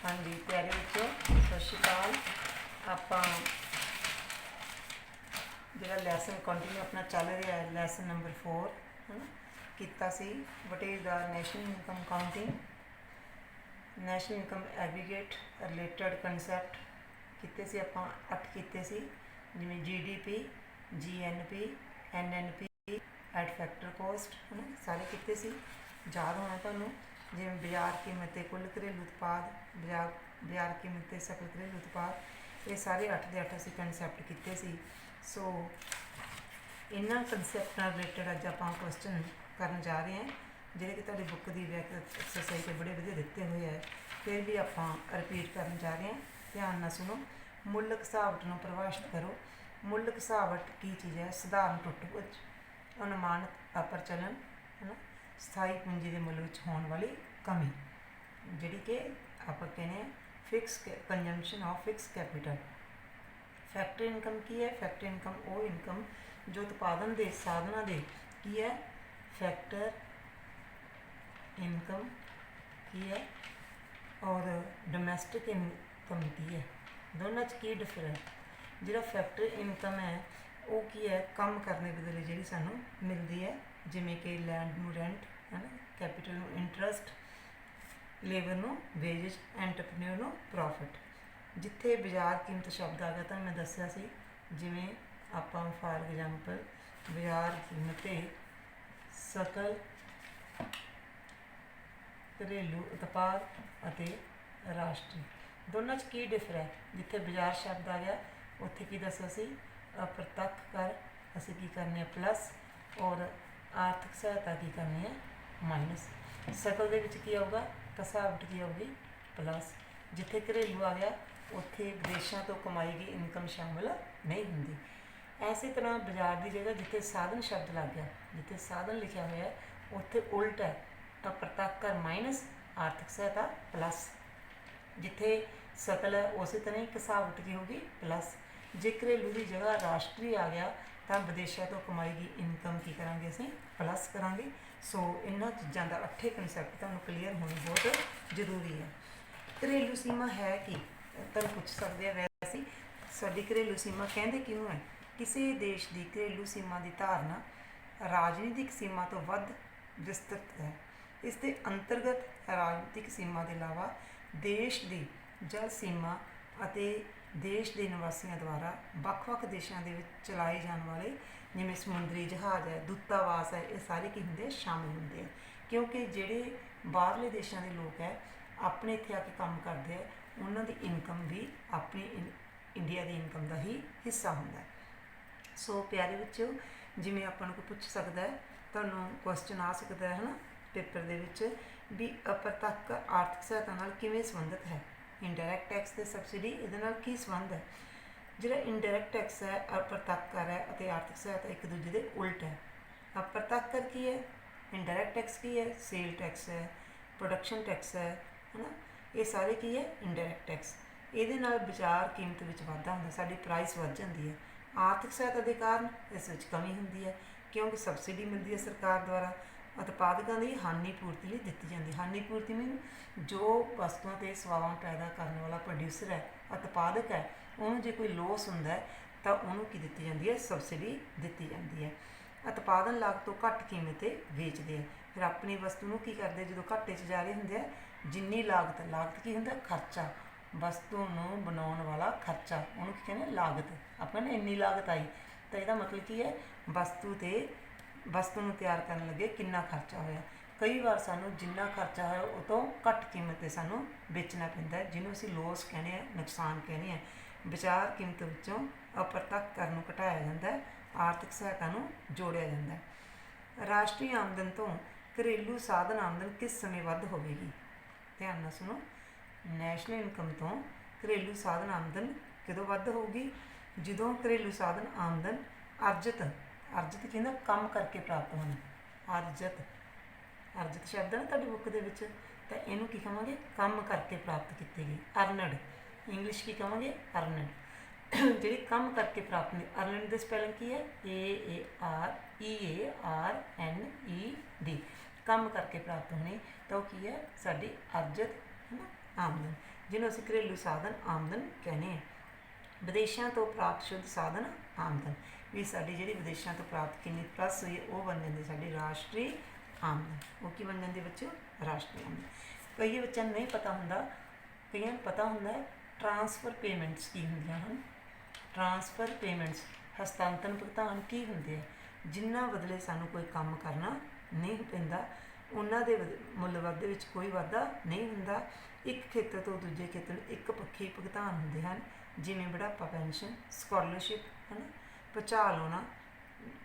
हाँ जी प्यारे बच्चों सत श्री अकाल। ਆਪਾਂ ਜਿਹੜਾ ਲੈਸਨ ਕੰਟੀਨਿਊ ਆਪਣਾ ਚੱਲ ਰਿਹਾ ਹੈ ਲੈਸਨ ਨੰਬਰ 4 ਹੈ ਨਾ ਕੀਤਾ ਸੀ what is the national income counting national income aggregate related concept ਕੀਤੇ ਸੀ ਆਪਾਂ 8 ਕੀਤੇ ਸੀ ਜਿਵੇਂ GDP GNP NNP at factor cost ਹੈ ਨਾ ਸਾਰੇ ਕੀਤੇ ਸੀ ਯਾਦ ਹੋਣਾ ਤੁਹਾਨੂੰ ਜਿਵੇਂ ਬਾਜ਼ਾਰ ਕੀਮਤ ਤੇ ਕੁੱਲ ਘਰੇਲੂ ਉਤਪਾਦ ਬਾਜ਼ਾਰ ਕੀਮਤ ਤੇ ਸਕਲ ਘਰੇਲੂ ਉਤਪਾਦ ਇਹ ਸਾਰੇ 8 ਦੇ 8 ਅਸੀਂ ਕਨਸੈਪਟ ਕੀਤੇ ਸੀ। ਸੋ ਇਹਨਾਂ ਕਨਸੈਪਟ ਨਾਲ ਰਿਲੇਟਡ ਅੱਜ ਆਪਾਂ ਕੁਐਸਚਨ ਕਰਨ ਜਾ ਰਹੇ ਹਾਂ ਜਿਹੜੇ ਕਿ ਤੁਹਾਡੀ ਬੁੱਕ ਦੀ ਐਕਸਰਸਾਈਜ਼ ਤੇ ਬੜੇ ਵਧੀਆ ਦਿੱਤੇ ਹੋਏ ਹੈ ਫਿਰ ਵੀ ਆਪਾਂ ਰਿਪੀਟ ਕਰਨ ਜਾ ਰਹੇ ਹਾਂ। ਧਿਆਨ ਨਾਲ ਸੁਣੋ। ਮੁੱਲਕ ਹਿਸਾਬਤ ਨੂੰ ਪਰਿਭਾਸ਼ਿਤ ਕਰੋ। ਮੁੱਲਕ ਹਿਸਾਬਤ ਕੀ ਚੀਜ਼ ਹੈ? ਸਧਾਰਨ ਟੁੱਟ-ਭੁੱਜ ਅਨੁਮਾਨਿਤ ਅਪਰਚਲਨ ਹੈ ਨਾ ਸਥਾਈ ਪੂੰਜੀ ਦੇ ਮੁੱਲ ਵਿੱਚ ਹੋਣ ਵਾਲੀ ਕਮੀ ਜਿਹੜੀ ਕਿ ਆਪਾਂ ਕਹਿੰਦੇ fix consumption of fix capital. Factory income ਕੀ ਹੈ? ਫੈਕਟਰੀ ਇਨਕਮ ਉਹ ਇਨਕਮ ਜੋ ਉਤਪਾਦਨ ਦੇ ਸਾਧਨਾਂ ਦੇ ਕੀ ਹੈ? ਫੈਕਟਰ ਇਨਕਮ ਕੀ ਹੈ ਔਰ ਡੋਮੈਸਟਿਕ ਇਨਕਮ ਕੀ ਹੈ? ਦੋਨਾਂ 'ਚ ਕੀ ਡਿਫਰੈਂਸ? ਜਿਹੜਾ ਫੈਕਟਰੀ ਇਨਕਮ ਹੈ ਉਹ ਕੀ ਹੈ? ਕੰਮ ਕਰਨ ਦੇ ਬਦਲੇ ਜਿਹੜੀ ਸਾਨੂੰ ਮਿਲਦੀ ਹੈ ਜਿਵੇਂ ਕਿ ਲੈਂਡ ਨੂੰ ਰੈਂਟ ਹੈ ਨਾ ਕੈਪੀਟਲ ਨੂੰ ਇੰਟਰਸਟ ਲੇਬਰ ਨੂੰ ਵੇਜਸ ਐਂਟਰਪ੍ਰੇਨਿਓਰ ਨੂੰ ਪ੍ਰੋਫਿਟ। ਜਿੱਥੇ ਬਾਜ਼ਾਰ ਕੀਮਤ ਸ਼ਬਦ ਆ ਗਿਆ ਤਾਂ ਮੈਂ ਦੱਸਿਆ ਸੀ ਜਿਵੇਂ ਆਪਾਂ ਫਾਰ ਐਗਜ਼ਾਮਪਲ ਬਾਜ਼ਾਰ ਕੀਮਤ ਤੇ ਸਕਲ ਘਰੇਲੂ ਉਤਪਾਦ ਅਤੇ ਰਾਸ਼ਟਰੀ ਦੋਨਾਂ 'ਚ ਕੀ ਡਿਫਰ ਹੈ? ਜਿੱਥੇ ਬਾਜ਼ਾਰ ਸ਼ਬਦ ਆ ਗਿਆ ਉੱਥੇ ਕੀ ਦੱਸਿਆ ਸੀ? ਅਪ੍ਰਤੱਖ ਕਰ ਅਸੀਂ ਕੀ ਕਰਨੇ ਆ ਪਲੱਸ ਔਰ ਆਰਥਿਕ ਸਹਾਇਤਾ ਕੀ ਕਰਨੀ ਹੈ ਮਾਈਨਸ। ਸਕਲ ਦੇ ਵਿੱਚ ਕੀ ਆਊਗਾ? ਕਸਾਵਟ ਕੀ ਆਊਗੀ? ਪਲੱਸ। ਜਿੱਥੇ ਘਰੇਲੂ ਆ ਗਿਆ ਉੱਥੇ ਵਿਦੇਸ਼ਾਂ ਤੋਂ ਕਮਾਈ ਗਈ ਇਨਕਮ ਸ਼ਾਮਿਲ ਨਹੀਂ ਹੁੰਦੀ। ਐਸੇ ਤਰ੍ਹਾਂ ਬਾਜ਼ਾਰ ਦੀ ਜਗ੍ਹਾ ਜਿੱਥੇ ਸਾਧਨ ਸ਼ਬਦ ਲੱਗ ਗਿਆ ਜਿੱਥੇ ਸਾਧਨ ਲਿਖਿਆ ਹੋਇਆ ਉੱਥੇ ਉਲਟ ਹੈ ਅਪ੍ਰਤੱਖ ਕਰ ਮਾਈਨਸ ਆਰਥਿਕ ਸਹਾਇਤਾ ਪਲੱਸ। ਜਿੱਥੇ ਸਕਲ ਹੈ ਉਸੇ ਤਰ੍ਹਾਂ ਹੀ ਕਸਾਵਟ ਕੀ ਹੋਊਗੀ? ਪਲੱਸ। ਜੇ ਘਰੇਲੂ ਦੀ ਜਗ੍ਹਾ ਰਾਸ਼ਟਰੀ ਆ ਗਿਆ ਤਾਂ ਵਿਦੇਸ਼ਾਂ ਤੋਂ ਕਮਾਈ ਗਈ ਇਨਕਮ ਕੀ ਕਰਾਂਗੇ ਅਸੀਂ? ਪਲੱਸ ਕਰਾਂਗੇ। ਸੋ ਇਹਨਾਂ ਚੀਜ਼ਾਂ ਦਾ 8 ਕਨਸੈਪਟ ਤੁਹਾਨੂੰ ਕਲੀਅਰ ਹੋਣਾ ਬਹੁਤ ਜ਼ਰੂਰੀ ਹੈ। ਘਰੇਲੂ ਸੀਮਾ ਹੈ ਕੀ? ਤੁਹਾਨੂੰ ਪੁੱਛ ਸਕਦੇ ਆ ਵੈਸੇ ਸਾਡੀ ਘਰੇਲੂ ਸੀਮਾ ਕਹਿੰਦੇ ਕਿਉਂ ਹੈ? ਕਿਸੇ ਦੇਸ਼ ਦੀ ਘਰੇਲੂ ਸੀਮਾ ਦੀ ਧਾਰਨਾ ਰਾਜਨੀਤਿਕ ਸੀਮਾ ਤੋਂ ਵੱਧ ਵਿਸਤ੍ਰਿਤ ਹੈ। ਇਸ ਦੇ ਅੰਤਰਗਤ ਰਾਜਨੀਤਿਕ ਸੀਮਾ ਦੇ ਇਲਾਵਾ ਦੇਸ਼ ਦੀ ਜਲ ਸੀਮਾ ਅਤੇ ਦੇਸ਼ ਦੇ ਨਿਵਾਸੀਆਂ ਦੁਆਰਾ ਵੱਖ-ਵੱਖ ਦੇਸ਼ਾਂ ਦੇ ਵਿੱਚ ਚਲਾਏ ਜਾਣ ਵਾਲੇ ਜਿਵੇਂ ਸਮੁੰਦਰੀ ਜਹਾਜ਼ ਹੈ ਦੂਤਾਵਾਸ ਹੈ ਇਹ ਸਾਰੇ ਕੀ ਹੁੰਦੇ ਸ਼ਾਮਿਲ ਹੁੰਦੇ ਆ ਕਿਉਂਕਿ ਜਿਹੜੇ ਬਾਹਰਲੇ ਦੇਸ਼ਾਂ ਦੇ ਲੋਕ ਹੈ ਆਪਣੇ ਇੱਥੇ ਆ ਕੇ ਕੰਮ ਕਰਦੇ ਆ ਉਹਨਾਂ ਦੀ ਇਨਕਮ ਵੀ ਆਪਣੀ ਇੰਡੀਆ ਦੀ ਇਨਕਮ ਦਾ ਹੀ ਹਿੱਸਾ ਹੁੰਦਾ। ਸੋ ਪਿਆਰੇ ਬੱਚਿਓ ਜਿਵੇਂ ਆਪਾਂ ਨੂੰ ਕੋਈ ਪੁੱਛ ਸਕਦਾ ਹੈ ਤੁਹਾਨੂੰ ਕੁਐਸਚਨ ਆ ਸਕਦਾ ਹੈ ਨਾ ਪੇਪਰ ਦੇ ਵਿੱਚ ਵੀ ਅਪ੍ਰਤੱਖ ਆਰਥਿਕ ਸਹਾਇਤਾ ਨਾਲ ਕਿਵੇਂ ਸੰਬੰਧਿਤ ਹੈ? ਇੰਡਾਇਰੈਕਟ ਟੈਕਸ ਤੇ ਸਬਸਿਡੀ ਇਹਦੇ ਨਾਲ ਕੀ ਸੰਬੰਧ ਹੈ? ਜਿਹੜਾ ਇੰਡਾਇਰੈਕਟ ਟੈਕਸ ਹੈ ਅਪ੍ਰਤੱਖ ਕਰ ਹੈ ਅਤੇ ਆਰਥਿਕ ਸਹਾਇਤਾ ਇੱਕ ਦੂਜੇ ਦੇ ਉਲਟ ਹੈ। ਅਪ੍ਰਤੱਖ ਕਰ ਕੀ ਹੈ? ਇੰਡਾਇਰੈਕਟ ਟੈਕਸ ਕੀ ਹੈ? ਸੇਲ ਟੈਕਸ ਹੈ ਪ੍ਰੋਡਕਸ਼ਨ ਟੈਕਸ ਹੈ ਨਾ ਇਹ ਸਾਰੇ ਕੀ ਹੈ? Indirect tax. ਇਹਦੇ ਨਾਲ ਬਾਜ਼ਾਰ ਕੀਮਤ ਵਿੱਚ ਵਾਧਾ ਹੁੰਦਾ ਸਾਡੀ ਪ੍ਰਾਈਸ ਵੱਧ ਜਾਂਦੀ ਹੈ। ਆਰਥਿਕ ਸਹਾਇਤਾ ਦੇ ਕਾਰਨ ਇਸ ਵਿੱਚ ਕਮੀ ਹੁੰਦੀ ਹੈ ਕਿਉਂਕਿ ਸਬਸਿਡੀ ਮਿਲਦੀ ਹੈ ਸਰਕਾਰ ਦੁਆਰਾ ਉਤਪਾਦਕਾਂ ਦੀ ਹਾਨੀ ਪੂਰਤੀ ਲਈ ਦਿੱਤੀ ਜਾਂਦੀ। ਹਾਨੀ ਪੂਰਤੀ ਮੀਨ ਜੋ ਵਸਤੂਆਂ 'ਤੇ ਸੇਵਾਵਾਂ ਪੈਦਾ ਕਰਨ ਵਾਲਾ ਪ੍ਰੋਡਿਊਸਰ ਹੈ ਉਤਪਾਦਕ ਹੈ ਉਹਨੂੰ ਜੇ ਕੋਈ ਲੋਸ ਹੁੰਦਾ ਹੈ ਤਾਂ ਉਹਨੂੰ ਕੀ ਦਿੱਤੀ ਜਾਂਦੀ ਹੈ? ਸਬਸਿਡੀ ਦਿੱਤੀ ਜਾਂਦੀ ਹੈ। ਉਤਪਾਦਨ ਲਾਗਤ ਤੋਂ ਘੱਟ ਕੀਮਤ 'ਤੇ ਵੇਚਦੇ ਆ ਫਿਰ ਆਪਣੀ ਵਸਤੂ ਨੂੰ ਕੀ ਕਰਦੇ ਜਦੋਂ ਘਾਟੇ 'ਚ ਜਾ ਰਹੇ ਹੁੰਦੇ ਆ ਜਿੰਨੀ ਲਾਗਤ ਕੀ ਹੁੰਦਾ? ਖਰਚਾ ਵਸਤੂ ਨੂੰ ਬਣਾਉਣ ਵਾਲਾ ਖਰਚਾ ਉਹਨੂੰ ਕੀ ਕਹਿੰਦੇ? ਲਾਗਤ। ਆਪਾਂ ਨੇ ਇੰਨੀ ਲਾਗਤ ਆਈ ਤਾਂ ਇਹਦਾ ਮਤਲਬ ਕੀ ਹੈ? ਵਸਤੂ ਨੂੰ ਤਿਆਰ ਕਰਨ ਲੱਗੇ ਕਿੰਨਾ ਖਰਚਾ ਹੋਇਆ। ਕਈ ਵਾਰ ਸਾਨੂੰ ਜਿੰਨਾ ਖਰਚਾ ਹੋਇਆ ਉਹ ਤੋਂ ਘੱਟ ਕੀਮਤ 'ਤੇ ਸਾਨੂੰ ਵੇਚਣਾ ਪੈਂਦਾ ਜਿਹਨੂੰ ਅਸੀਂ ਲੋਸ ਕਹਿੰਦੇ ਹਾਂ ਨੁਕਸਾਨ ਕਹਿੰਦੇ ਹਾਂ। ਬਾਜ਼ਾਰ ਕੀਮਤ ਵਿੱਚੋਂ ਅਪ੍ਰਤੱਖ ਕਰ ਨੂੰ ਘਟਾਇਆ ਜਾਂਦਾ ਆਰਥਿਕ ਸਹਾਇਤਾ ਨੂੰ ਜੋੜਿਆ ਜਾਂਦਾ। ਰਾਸ਼ਟਰੀ ਆਮਦਨ ਤੋਂ ਘਰੇਲੂ ਸਾਧਨ ਆਮਦਨ ਕਿਸ ਸਮੇਂ ਵੱਧ ਹੋਵੇਗੀ? ਧਿਆਨ ਨਾਲ ਸੁਣੋ। ਨੈਸ਼ਨਲ ਇਨਕਮ ਤੋਂ ਘਰੇਲੂ ਸਾਧਨ ਆਮਦਨ ਕਦੋਂ ਵੱਧ ਹੋਊਗੀ? ਜਦੋਂ ਘਰੇਲੂ ਸਾਧਨ ਆਮਦਨ ਅਰਜਿਤ ਕਹਿੰਦਾ ਕੰਮ ਕਰਕੇ ਪ੍ਰਾਪਤ ਹੋਣਾ। ਅਰਜਿਤ ਸ਼ਬਦ ਹੈ ਨਾ ਤੁਹਾਡੀ ਬੁੱਕ ਦੇ ਵਿੱਚ ਤਾਂ ਇਹਨੂੰ ਕੀ ਕਹਾਂਗੇ? ਕੰਮ ਕਰਕੇ ਪ੍ਰਾਪਤ ਕੀਤੀ ਗਈ। ਅਰਨਡ ਇੰਗਲਿਸ਼ ਕੀ ਕਹਾਂਗੇ? ਅਰਨਡ ਜਿਹੜੀ ਕੰਮ ਕਰਕੇ ਪ੍ਰਾਪਤ ਹੁੰਦੀ। ਅਰਨਡ ਦੀ ਸਪੈਲਿੰਗ ਕੀ ਹੈ? AARNED ਕੰਮ ਕਰਕੇ ਪ੍ਰਾਪਤ ਹੋਣੀ ਤਾਂ ਉਹ ਕੀ ਹੈ? ਸਾਡੀ ਅਰਜਿਤ ਹੈ ਨਾ ਆਮਦਨ। ਜਿਹਨੂੰ ਅਸੀਂ ਘਰੇਲੂ ਸਾਧਨ ਆਮਦਨ ਕਹਿੰਦੇ ਹਾਂ। ਵਿਦੇਸ਼ਾਂ ਤੋਂ ਪ੍ਰਾਪਤ ਸ਼ੁੱਧ ਸਾਧਨ ਆਮਦਨ, ਵੀ ਸਾਡੀ ਜਿਹੜੀ ਵਿਦੇਸ਼ਾਂ ਤੋਂ ਪ੍ਰਾਪਤ ਕਿੰਨੀ ਪਲੱਸ ਹੋਈ ਉਹ ਬਣ ਜਾਂਦੀ ਸਾਡੀ ਰਾਸ਼ਟਰੀ ਆਮਦਨ। ਉਹ ਕੀ ਬਣ ਜਾਂਦੀ ਬੱਚਿਓ? ਰਾਸ਼ਟਰੀ ਆਮਦਨ। ਕਈ ਬੱਚਿਆਂ ਨੂੰ ਨਹੀਂ ਪਤਾ ਹੁੰਦਾ, ਕਈਆਂ ਨੂੰ ਪਤਾ ਹੁੰਦਾ ਹੈ ਟਰਾਂਸਫਰ ਪੇਮੈਂਟਸ ਕੀ ਹੁੰਦੀਆਂ ਹਨ। ਟਰਾਂਸਫਰ ਪੇਮੈਂਟਸ ਹਸਤਾਂਤਰਨ ਭੁਗਤਾਨ ਕੀ ਹੁੰਦੇ ਆ? ਜਿਨ੍ਹਾਂ ਬਦਲੇ ਸਾਨੂੰ ਕੋਈ ਕੰਮ ਕਰਨਾ ਨਹੀਂ ਪੈਂਦਾ, ਉਹਨਾਂ ਦੇ ਮੁੱਲ ਵਾਧੇ ਵਿੱਚ ਕੋਈ ਵਾਧਾ ਨਹੀਂ ਹੁੰਦਾ। ਇੱਕ ਖੇਤਰ ਤੋਂ ਦੂਜੇ ਖੇਤਰ ਨੂੰ ਇੱਕ ਪੱਖੀ ਭੁਗਤਾਨ ਹੁੰਦੇ ਹਨ, ਜਿਵੇਂ ਬੁਢਾਪਾ ਪੈਨਸ਼ਨ, ਸਕਾਲਰਸ਼ਿਪ, ਹੈ ਨਾ, ਭੁਚਾਲ ਆਉਣਾ,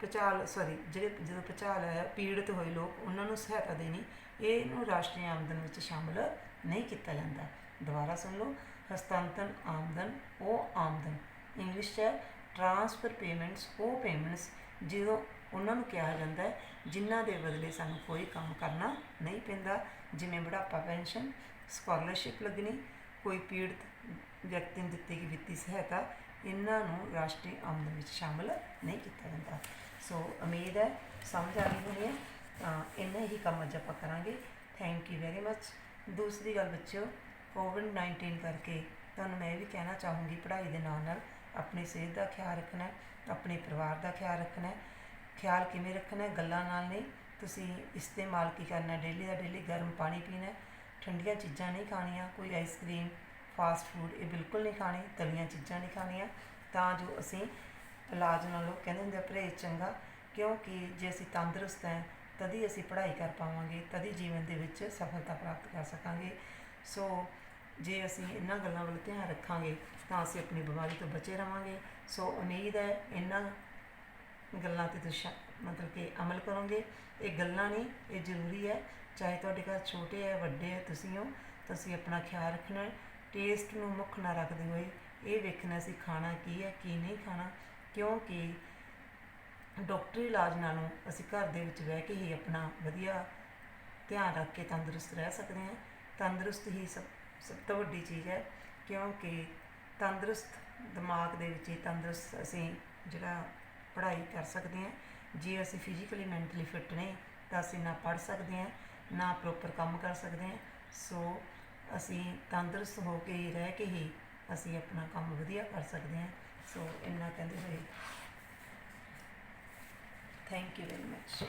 ਜਦੋਂ ਭੁਚਾਲ ਆਇਆ ਪੀੜਤ ਹੋਏ ਲੋਕ ਉਹਨਾਂ ਨੂੰ ਸਹਾਇਤਾ ਦੇਣੀ, ਇਹਨੂੰ ਰਾਸ਼ਟਰੀ ਆਮਦਨ ਵਿੱਚ ਸ਼ਾਮਲ ਨਹੀਂ ਕੀਤਾ ਜਾਂਦਾ। ਦੁਬਾਰਾ ਸੁਣ ਲਓ, ਹਸਤਾਂਤਰਨ ਆਮਦਨ ਉਹ ਆਮਦਨ, ਇੰਗਲਿਸ਼ 'ਚ ਹੈ ਟਰਾਂਸਫਰ ਪੇਮੈਂਟਸ ਉਹ ਪੇਮੈਂਟਸ ਜਦੋਂ ਉਹਨਾਂ ਨੂੰ ਕਿਹਾ ਜਾਂਦਾ ਹੈ ਜਿਨ੍ਹਾਂ ਦੇ ਬਦਲੇ ਸਾਨੂੰ ਕੋਈ ਕੰਮ ਕਰਨਾ ਨਹੀਂ ਪੈਂਦਾ, ਜਿਵੇਂ ਬੁਢਾਪਾ ਪੈਨਸ਼ਨ, ਸਕਾਲਰਸ਼ਿਪ ਲੱਗਣੀ, ਕੋਈ ਪੀੜਤ ਵਿਅਕਤੀ ਨੂੰ ਦਿੱਤੀ ਗਈ ਵਿੱਤੀ ਸਹਾਇਤਾ, ਇਹਨਾਂ ਨੂੰ ਰਾਸ਼ਟਰੀ ਆਮਦਨ ਵਿੱਚ ਸ਼ਾਮਲ ਨਹੀਂ ਕੀਤਾ ਜਾਂਦਾ। ਸੋ ਉਮੀਦ ਹੈ ਸਮਝ ਆ ਗਈ ਹੋਣੀ ਹੈ। ਤਾਂ ਇੰਨਾ ਹੀ ਕੰਮ ਅੱਜ ਆਪਾਂ ਕਰਾਂਗੇ। Thank you very much. ਦੂਸਰੀ ਗੱਲ ਬੱਚਿਓ, ਕੋਵਿਡ-19 ਕਰਕੇ ਤੁਹਾਨੂੰ ਮੈਂ ਇਹ ਵੀ ਕਹਿਣਾ ਚਾਹੂੰਗੀ, ਪੜ੍ਹਾਈ ਦੇ ਨਾਲ ਨਾਲ ਆਪਣੀ ਸਿਹਤ ਦਾ ਖਿਆਲ ਰੱਖਣਾ, ਆਪਣੇ ਪਰਿਵਾਰ ਦਾ ਖਿਆਲ ਰੱਖਣਾ। ਖਿਆਲ ਕਿਵੇਂ ਰੱਖਣਾ? ਗੱਲਾਂ ਨਾਲ ਨਹੀਂ, ਤੁਸੀਂ ਇਸਤੇਮਾਲ ਕੀ ਕਰਨਾ, ਡੇਲੀ ਦਾ ਡੇਲੀ ਗਰਮ ਪਾਣੀ ਪੀਣਾ, ਠੰਡੀਆਂ ਚੀਜ਼ਾਂ ਨਹੀਂ ਖਾਣੀਆਂ, ਕੋਈ ਆਈਸਕ੍ਰੀਮ, ਫਾਸਟ ਫੂਡ ਇਹ ਬਿਲਕੁਲ ਨਹੀਂ ਖਾਣੀ, ਤਲੀਆਂ ਚੀਜ਼ਾਂ ਨਹੀਂ ਖਾਣੀਆਂ, ਤਾਂ ਜੋ ਅਸੀਂ ਇਲਾਜ ਨਾਲੋਂ ਕਹਿੰਦੇ ਹੁੰਦੇ ਪਰਹੇਜ਼ ਚੰਗਾ। ਕਿਉਂਕਿ ਜੇ ਅਸੀਂ ਤੰਦਰੁਸਤ ਹੈ ਤਦੀ ਅਸੀਂ ਪੜ੍ਹਾਈ ਕਰ ਪਾਵਾਂਗੇ, ਤਦੀ ਜੀਵਨ ਦੇ ਵਿੱਚ ਸਫਲਤਾ ਪ੍ਰਾਪਤ ਕਰ ਸਕਾਂਗੇ। ਸੋ ਜੇ ਅਸੀਂ ਇਹਨਾਂ ਗੱਲਾਂ ਵੱਲ ਧਿਆਨ ਰੱਖਾਂਗੇ ਤਾਂ ਅਸੀਂ ਆਪਣੀ ਬਿਮਾਰੀ ਤੋਂ ਬਚੇ ਰਹਾਂਗੇ। ਸੋ ਉਮੀਦ ਹੈ ਇਹਨਾਂ ਗੱਲਾਂ 'ਤੇ ਤੁਸੀਂ ਮਤਲਬ ਕਿ ਅਮਲ ਕਰੋਗੇ। ਇਹ ਗੱਲਾਂ ਨਹੀਂ, ਇਹ ਜ਼ਰੂਰੀ ਹੈ। ਚਾਹੇ ਤੁਹਾਡੇ ਘਰ ਛੋਟੇ ਹੈ ਵੱਡੇ ਹੈ, ਤੁਸੀਂ ਆਪਣਾ ਖਿਆਲ ਰੱਖਣਾ। ਟੇਸਟ ਨੂੰ ਮੁੱਖ ਨਾ ਰੱਖਦੇ ਹੋਏ ਇਹ ਵੇਖਣਾ ਅਸੀਂ ਖਾਣਾ ਕੀ ਹੈ ਕੀ ਨਹੀਂ ਖਾਣਾ, ਕਿਉਂਕਿ ਡਾਕਟਰੀ ਇਲਾਜ ਨਾਲੋਂ ਅਸੀਂ ਘਰ ਦੇ ਵਿੱਚ ਬਹਿ ਕੇ ਹੀ ਆਪਣਾ ਵਧੀਆ ਧਿਆਨ ਰੱਖ ਕੇ ਤੰਦਰੁਸਤ ਰਹਿ ਸਕਦੇ ਹਾਂ। ਤੰਦਰੁਸਤ ਹੀ ਸਭ ਤੋਂ ਵੱਡੀ ਚੀਜ਼ ਹੈ, ਕਿਉਂਕਿ ਤੰਦਰੁਸਤ ਦਿਮਾਗ ਦੇ ਵਿੱਚ ਹੀ ਤੰਦਰੁਸਤ ਅਸੀਂ ਜਿਹੜਾ ਪੜ੍ਹਾਈ ਕਰ ਸਕਦੇ ਹਾਂ। ਜੇ ਅਸੀਂ ਫਿਜ਼ੀਕਲੀ ਮੈਂਟਲੀ ਫਿੱਟ ਨਹੀਂ ਤਾਂ ਅਸੀਂ ਨਾ ਪੜ੍ਹ ਸਕਦੇ ਹਾਂ, ਨਾ ਪ੍ਰੋਪਰ ਕੰਮ ਕਰ ਸਕਦੇ ਹਾਂ। ਸੋ ਅਸੀਂ ਤੰਦਰੁਸਤ ਹੋ ਕੇ ਹੀ ਰਹਿ ਕੇ ਹੀ ਅਸੀਂ ਆਪਣਾ ਕੰਮ ਵਧੀਆ ਕਰ ਸਕਦੇ ਹਾਂ। ਸੋ ਇੰਨਾ ਕਹਿੰਦੇ ਹੋਏ ਥੈਂਕ ਯੂ ਵੈਰੀ ਮੱਚ।